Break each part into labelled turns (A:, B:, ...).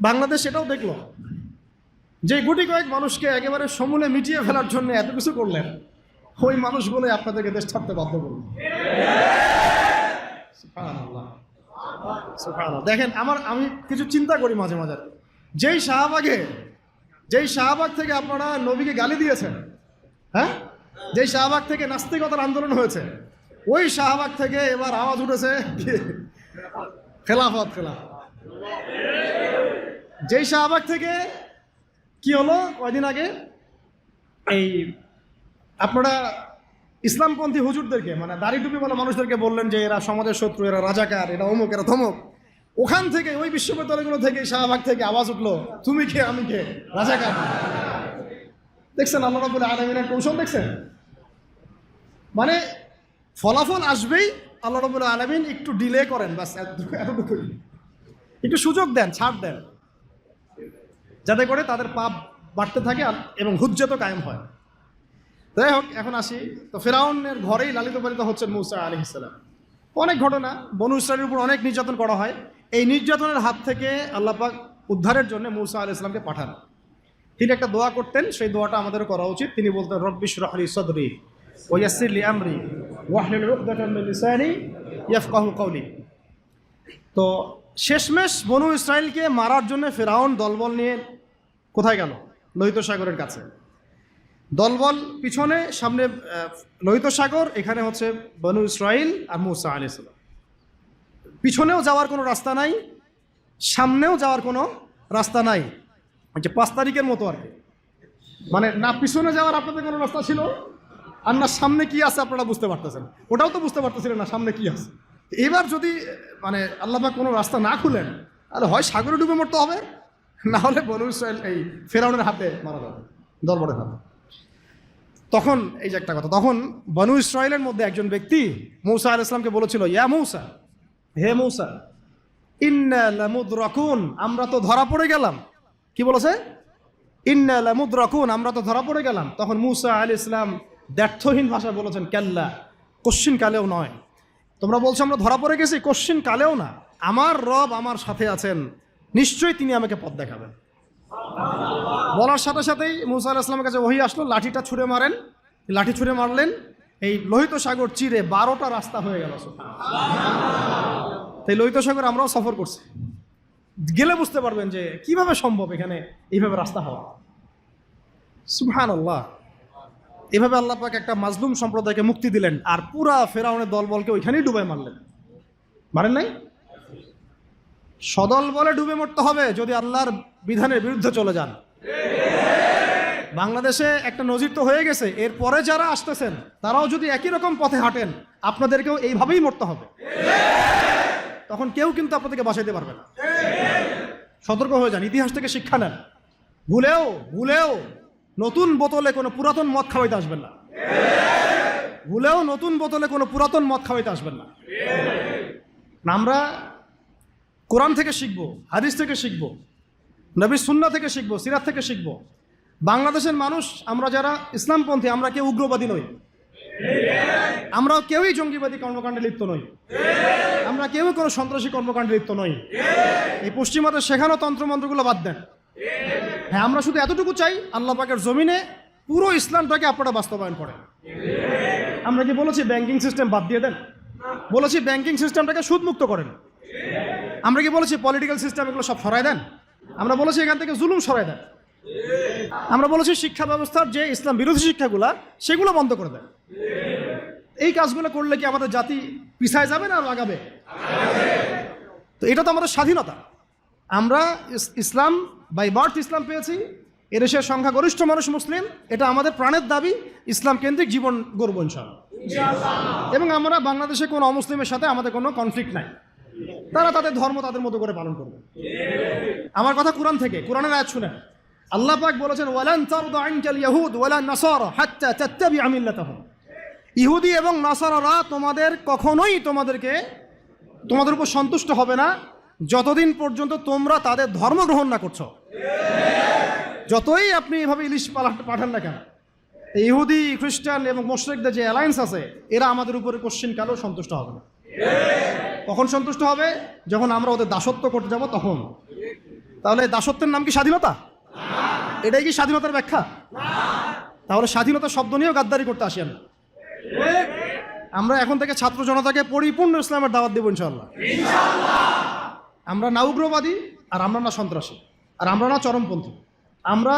A: বাংলাদেশ এটাও দেখলো যে গুটি কয়েক মানুষকে একেবারে সমূলে মিটিয়ে ফেলার জন্য এত কিছু করলেন, ওই মানুষগুলো আপনাদেরকে দেশ ছাড়তে বাধ্য করল। সুবহানাল্লাহ, সুবহানাল্লাহ। দেখেন, আমি কিছু চিন্তা করি মাঝে মাঝে, যেই শাহবাগ থেকে আপনারা নবীকে গালি দিয়েছেন, হ্যাঁ, যেই শাহবাগ থেকে নাস্তিকতার আন্দোলন হয়েছে, ওই শাহবাগ থেকে এবার আওয়াজ উঠেছে খেলাফত। যেই শাহবাগ থেকে কি হলো কয়দিন আগে, এই আপনারা ইসলামপন্থী হুজুরদেরকে, মানে দাড়ি টুপিওয়ালা মানুষদেরকে বললেন যে এরা সমাজের শত্রু, এরা রাজাকার, এরা অমুক, এরা ধমক। ওখান থেকে, ওই বিশ্ববিদ্যালয়গুলো থেকে, শাহবাগ থেকে আওয়াজ উঠলো, তুমি কে আমি কে, রাজাকার। দেখছেন আল্লাহ রাব্বুল আলামিনের কৌশল দেখছেন? মানে ফলাফল আসবেই, আল্লাহ রাব্বুল আলামিন একটু ডিলে করেন, বাস এতটুকুই। একটু সুযোগ দেন, ছাড় দেন, যাতে করে তাদের পাপ বাড়তে থাকে এবং হুজ্জত কায়েম হয়। যাই হোক, এখন আসি। তো ফিরআউনের ঘরেই লালিত পালিত হচ্ছেন মূসা আলাইহিস সালাম। অনেক ঘটনা, বনু ইসরাইলের উপর অনেক নির্যাতন করা হয়। এই নির্যাতনের হাত থেকে আল্লাহ পাক উদ্ধারের জন্য মূসা আলাইহিস সালামকে পাঠান। তিনি একটা দোয়া করতেন, সেই দোয়াটা আমাদেরও করা উচিত। তিনি বলতেন, রব্বি ইশরাহ লি সাদরি ওয়া ইয়াসসির লি আমরি ওয়াহলুল উকদাতাম মিন লিসানি ইয়াফকাহু কওলি। তো শেষমেশ বনু ইসরাইলকে মারার জন্য ফিরআউন দলবল নিয়ে কোথায় গেল? লোহিত সাগরের কাছে। দলবল পিছনে, সামনে লোহিত সাগর, এখানে হচ্ছে বনু ইসরাইল আর মূসা আলাইহিস সালাম। পিছনেও যাওয়ার কোনো রাস্তা নাই, সামনেও যাওয়ার কোনো রাস্তা নাই। যে 5 তারিখের মতো আর কি, মানে না পিছনে যাওয়ার আপনাদের কোনো রাস্তা ছিল, আর না সামনে কি আছে আপনারা বুঝতে পারতেছেন, ওটাও তো বুঝতে পারতেছিলেন না সামনে কি আছে। এবার যদি মানে আল্লাহ পাক কোনো রাস্তা না খুলেন, তাহলে হয় সাগরে ডুবে মরতে হবে, না হলে বনু ইসরাইল এই ফিরআউনের হাতে মারা যাবে, দলবলের হাতে। তখন এই যে একটা কথা, তখন বনু ইসরাইলের মধ্যে একজন ব্যক্তি মূসা আলাইহিস সালামকে বলেছিল, ইয়া মূসা, হে মূসা, ইন্না লামুদরাকুন, আমরা তো ধরা পড়ে গেলাম। কি বলেছে? ইন্না লামুদরাকুন, আমরা তো ধরা পড়ে গেলাম। তখন মূসা আলাইহিস সালাম দ্ব্যর্থহীন ভাষায় বলেছেন, কাল্লা, কোশ্চিন কালেও নয়। তোমরা বলছো আমরা ধরা পড়ে গেছি, কোশ্চিন কালেও না। আমার রব আমার সাথে আছেন, নিশ্চয়ই তিনি আমাকে পথ দেখাবেন। বলার সাথে সাথেই মূসা আলাইহিস সালামের কাছে ওহী আসলো, লাঠিটা ছুঁড়ে মারেন। লাঠি ছুঁড়ে মারলেন, এই লোহিত সাগর চিরে 12টা রাস্তা হয়ে গেল। তাই লোহিত সাগর আমরাও সফর করছি, গেলে বুঝতে পারবেন যে কিভাবে সম্ভব এখানে এইভাবে রাস্তা হওয়া। সুবহানাল্লাহ। এভাবে আল্লাহ পাক একটা মাজলুম সম্প্রদায়কে মুক্তি দিলেন, আর পুরা ফেরাউনের দলবলকে ওইখানেই ডুবে মারলেন। মারেন নাই? সদল বলে ডুবে মরতে হবে যদি আল্লাহর বিধানের বিরুদ্ধে চলে যান। বাংলাদেশে একটা নজির তো হয়ে গেছে, এরপরে যারা আসতেছেন তারাও যদি একই রকম পথে হাঁটেন, আপনাদেরকেও এইভাবেই মরতে হবে। তখন কেউ কিন্তু আপনাদেরকে বাঁচাইতে পারবে না। সতর্ক হয়ে যান, ইতিহাস থেকে শিক্ষা নেন। ভুলেও নতুন বোতলে কোনো পুরাতন মদ খাওয়াইতে আসবেন না। ভুলেও নতুন বোতলে কোনো পুরাতন মদ খাওয়াইতে আসবেন না। আমরা কোরআন থেকে শিখবো, হাদিস থেকে শিখবো, নবীর সুন্নাহ থেকে শিখবো, সিরাত থেকে শিখবো। বাংলাদেশের মানুষ, আমরা যারা ইসলামপন্থী, আমরা কেউ উগ্রবাদী নই, আমরা কেউই জঙ্গিবাদী কর্মকাণ্ডে লিপ্ত নই, আমরা কেউ কোনো সন্ত্রাসী কর্মকাণ্ডে লিপ্ত নই। এই পশ্চিমাদের শেখানো তন্ত্রমন্ত্রগুলো বাদ দেন। হ্যাঁ, আমরা শুধু এতটুকু চাই, আল্লাহ পাকের জমিনে পুরো ইসলামটাকে আপনারা বাস্তবায়ন করেন। আমরা কি বলেছি ব্যাংকিং সিস্টেম বাদ দিয়ে দেন? বলেছি ব্যাংকিং সিস্টেমটাকে সুদমুক্ত করেন। আমরা কি বলেছি পলিটিক্যাল সিস্টেম এগুলো সব সরাই দেন? আমরা বলেছি এখান থেকে জুলুম সরাই দেন। আমরা বলেছি শিক্ষা ব্যবস্থার যে ইসলাম বিরোধী শিক্ষাগুলা, সেগুলো বন্ধ করে দেন। এই কাজগুলো করলে কি আমাদের জাতি পিছায় যাবে না আগাবে? তো এটা তো আমাদের স্বাধীনতা। আমরা ইসলাম বাই বার্থ ইসলাম পেয়েছি, এদেশের সংখ্যাগরিষ্ঠ মানুষ মুসলিম, এটা আমাদের প্রাণের দাবি। ইসলাম কেন্দ্রিক জীবন গড়ব ইনশাআল্লাহ। এবং আমরা বাংলাদেশে কোনো অমুসলিমের সাথে আমাদের কোনো কনফ্লিক্ট নাই, তারা তাদের ধর্ম তাদের মতো করে পালন করবে। আমার কথা কোরআন থেকে, কোরআনের আয়াত শুনেন। আল্লাহ পাক বলেছেন, ওয়ালান তারদা আনকাল ইয়াহুদ ওয়ালা নাসারা হাত্তা তাত্তাবিআ মিল্লাতাহুম। ইহুদি এবং নাসারারা কখনোই তোমাদের উপর সন্তুষ্ট হবে না যতদিন পর্যন্ত তোমরা তাদের ধর্ম গ্রহণ না করছো। যতই আপনি এভাবে ইলিশ পাঠান না কেন, ইহুদি, খ্রিস্টান এবং মুশরিকদের যে অ্যালায়েন্স আছে, এরা আমাদের উপরে কোশ্চিন কালেও সন্তুষ্ট হবে না। কখন সন্তুষ্ট হবে? যখন আমরা ওদের দাসত্ব করতে যাব তখন। তাহলে দাসত্বের নাম কি স্বাধীনতা? এটাই কি স্বাধীনতার ব্যাখ্যা? তাহলে স্বাধীনতা শব্দ নিয়েও গাদ্দারি করতে আসি না। আমরা এখন থেকে ছাত্র জনতাকে পরিপূর্ণ ইসলামের দাওয়াত দেব ইনশাআল্লাহ। আমরা না উগ্রবাদী, আর আমরা না সন্ত্রাসী, আর আমরা না চরমপন্থী। আমরা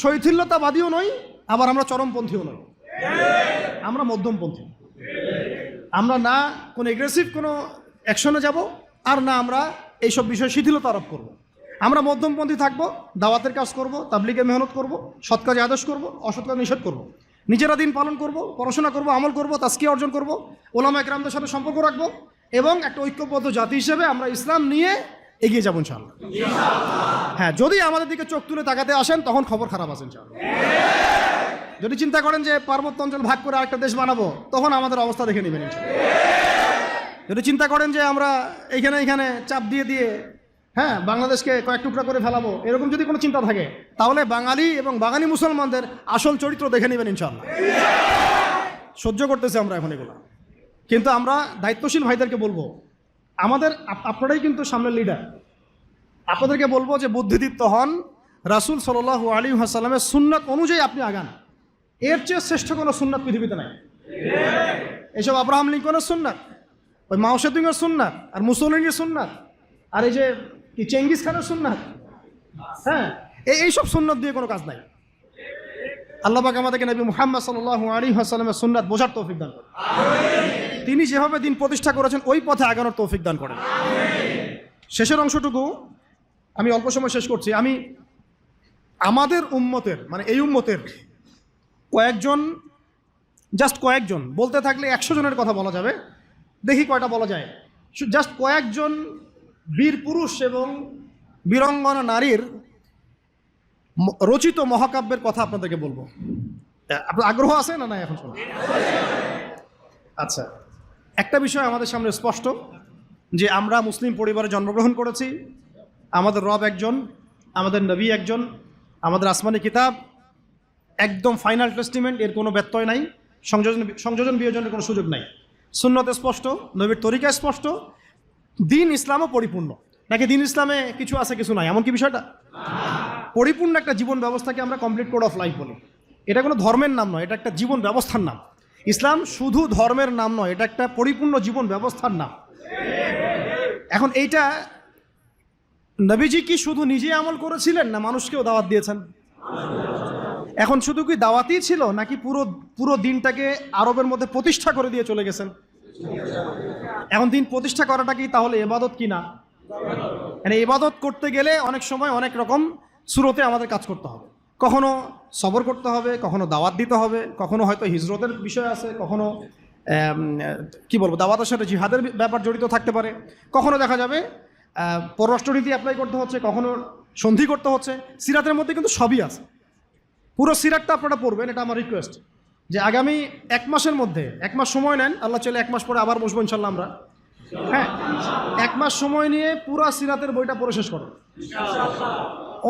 A: শৈথিল্যতাবাদীও নই, আবার আমরা চরমপন্থীও নই। আমরা মধ্যমপন্থী। আমরা না কোনো এগ্রেসিভ কোনো অ্যাকশনে যাব, আর না আমরা এইসব বিষয়ে শিথিলতা আরোপ করব। আমরা মধ্যমপন্থী থাকব, দাওয়াতের কাজ করব, তাবলীগে মেহনত করব, সৎ কাজে আদেশ করব, অসৎ কাজ নিষেধ করব, নিজেরা দিন পালন করব, পড়াশোনা করব, আমল করব, তাজকিয়া অর্জন করব, ওলামা একরামদের সাথে সম্পর্ক রাখব, এবং একটা ঐক্যবদ্ধ জাতি হিসেবে আমরা ইসলাম নিয়ে এগিয়ে যাবো ইনশাআল্লাহ। হ্যাঁ, যদি আমাদের দিকে চোখ তুলে তাকাতে আসেন তখন খবর খারাপ আছে ইনশাআল্লাহ। যদি চিন্তা করেন যে পার্বত্য অঞ্চল ভাগ করে আরেকটা দেশ বানাবো, তখন আমাদের অবস্থা দেখে নেবেন ইনশাআল্লাহ। যদি চিন্তা করেন যে আমরা এইখানে চাপ দিয়ে হ্যাঁ বাংলাদেশকে কয়েক টুকরা করে ফেলাবো, এরকম যদি কোনো চিন্তা থাকে, তাহলে বাঙালি এবং বাঙালি মুসলমানদের আসল চরিত্র দেখে নেবেন ইনশাআল্লাহ। সহ্য করতেছি আমরা এখন এগুলো, কিন্তু আমরা দায়িত্বশীল ভাইদেরকে বলবো, আপনারাই কিন্তু সামনের লিডার। আপনাদেরকে বলবো যে বুদ্ধিদীপ্ত হন, রাসূল সাল্লাল্লাহু আলাইহি ওয়াসাল্লামের সুন্নাত অনুযায়ী আপনি আগান। এর চেয়ে শ্রেষ্ঠ কোনো সুন্নাত পৃথিবীতে নাই। এসব আব্রাহাম লিঙ্কনের সুন্নাত, ওই মাও সেতুংয়ের সুন্নাত, আর মুসলিনের সুন্নাত, আর এই যে কি চেঙ্গিস খানের সুন্নাত, হ্যাঁ এইসব সুন্নাত দিয়ে কোনো কাজ নাই। আল্লাহ পাক আমাদেরকে নবী মুহাম্মদ সাল্লাল্লাহু আলাইহি ওয়াসাল্লামের সুন্নাত বোঝার তৌফিক দান করেন। তিনি যেভাবে দিন প্রতিষ্ঠা করেছেন ওই পথে আগানোর তৌফিক দান করেন। শেষের অংশটুকু আমি অল্প সময় শেষ করছি। আমি আমাদের উম্মতের, মানে এই উম্মতের কয়েকজন বলতে থাকলে 100 জনের কথা বলা যাবে, দেখি কয়টা বলা যায়। জাস্ট কয়েকজন বীর পুরুষ এবং বীরঙ্গনা নারীর রচিত মহাকাব্যের কথা আপনাদেরকে বলবো। আপনার আগ্রহ আছে না? না এখন শোনা। আচ্ছা, একটা বিষয় আমাদের সামনে স্পষ্ট যে আমরা মুসলিম পরিবারে জন্মগ্রহণ করেছি। আমাদের রব একজন, আমাদের নবী একজন, আমাদের আসমানি কিতাব একদম ফাইনাল টেস্টিমেন্ট, এর কোনো ব্যত্যয় নাই, সংযোজন বিয়োজনের কোনো সুযোগ নাই। সুন্নতে স্পষ্ট, নবীর তরিকা স্পষ্ট, দিন ইসলামও পরিপূর্ণ। নাকি দিন ইসলামে কিছু আছে কিছু নাই, এমন কি বিষয়টা? পরিপূর্ণ একটা জীবন ব্যবস্থাকে আমরা কমপ্লিট কোড অফ লাইফ বলি। এটা কোনো ধর্মের নাম নয়, এটা একটা জীবন ব্যবস্থার নাম। ইসলাম শুধু ধর্মের নাম নয়, এটা একটা পরিপূর্ণ জীবন ব্যবস্থার নাম। এখন এইটা নবীজি কি শুধু নিজে আমল করেছিলেন, না মানুষকেও দাওয়াত দিয়েছেন? এখন শুধু কি দাওয়াতই ছিল, নাকি পুরো দিনটাকে আরবের মধ্যে প্রতিষ্ঠা করে দিয়ে চলে গেছেন? এখন দিন প্রতিষ্ঠা করাটা কি তাহলে ইবাদত কি না? মানে ইবাদত করতে গেলে অনেক সময় অনেক রকম সুরতে আমাদের কাজ করতে হবে। কখনো সবর করতে হবে, কখনো দাওয়াত দিতে হবে, কখনো হয়তো হিজরতের বিষয় আছে, কখনো কি বলবো দাওয়াতের সাথে জিহাদের ব্যাপার জড়িত থাকতে পারে, কখনো দেখা যাবে পররাষ্ট্রনীতি অ্যাপ্লাই করতে হচ্ছে, কখনো সন্ধি করতে হচ্ছে। সিরাতের মধ্যে কিন্তু সবই আছে। পুরো সিরাতটা আপনারা পড়বেন, এটা আমার রিকোয়েস্ট, যে আগামী 1 মাসের মধ্যে 1 মাস সময় নেন। আল্লাহ চাইলে 1 মাস পরে আবার বসবো ইনশাল্লাহ আমরা। হ্যাঁ, 1 মাস সময় নিয়ে পুরো সিরাতের বইটা পড়ে শেষ করো।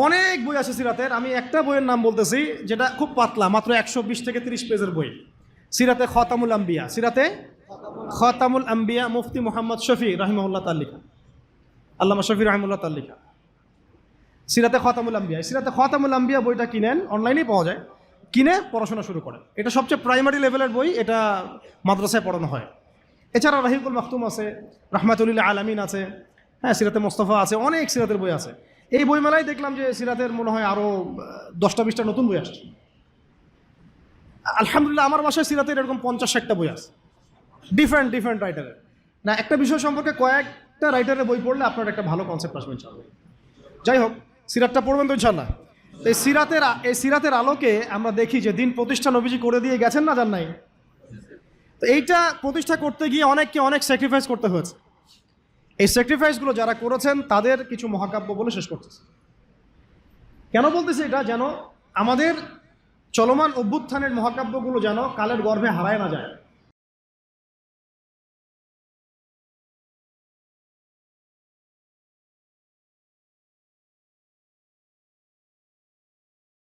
A: অনেক বই আছে সিরাতের, আমি একটা বইয়ের নাম বলতেছি যেটা খুব পাতলা, মাত্র 120 থেকে 30 পেজের বই। সিরাতে খাতামুল আম্বিয়া, সিরাতে খাতামুল আম্বিয়া, মুফতি মুহাম্মদ শফি রাহিমাহুল্লাহ তাআলা লিখা, আল্লামা শফি রাহিমাহুল্লাহ তাআলা লিখা সিরাতে খাতামুল আম্বিয়া। সিরাতে খাতামুল আম্বিয়া বইটা কিনেন, অনলাইনেই পাওয়া যায়, কিনে পড়াশোনা শুরু করেন। এটা সবচেয়ে প্রাইমারি লেভেলের বই, এটা মাদ্রাসায় পড়ানো হয়। এছাড়া রাহিকুল মাখতুম আছে, রাহমাতুল্লিল আলামিন আছে, হ্যাঁ সিরাতে মোস্তফা আছে, অনেক সিরাতের বই আছে। এই বইমেলায় দেখলাম যে সিরাতের মনে হয় আরও 10টা-20টা নতুন বই আসছে। আলহামদুলিল্লাহ আমার বাসায় সিরাতের এরকম 50-60টা বই আছে, ডিফারেন্ট রাইটারের। না, একটা বিষয় সম্পর্কে কয়েকটা রাইটারের বই পড়লে আপনার একটা ভালো কনসেপ্ট আসবে ইনশাআল্লাহ। যাই হোক, সিরাতটা পড়বেন তো ইনশাআল্লাহ। এই সিরাতের আলোকে আমরা দেখি যে দিন প্রতিষ্ঠা নবীজি করে দিয়ে গেছেন না, যান নাই? তো এইটা প্রতিষ্ঠা করতে গিয়ে অনেককে অনেক স্যাক্রিফাইস করতে হয়েছে। এই স্যাক্রিফাইসগুলো যারা করেছেন তাদের কিছু মহাকাব্য বলে শেষ করতেছে। কেন বলতেছে এটা? যেন আমাদের চলমান অভ্যুত্থানের মহাকাব্যগুলো যেন কালের গর্ভে হারায় না যায়।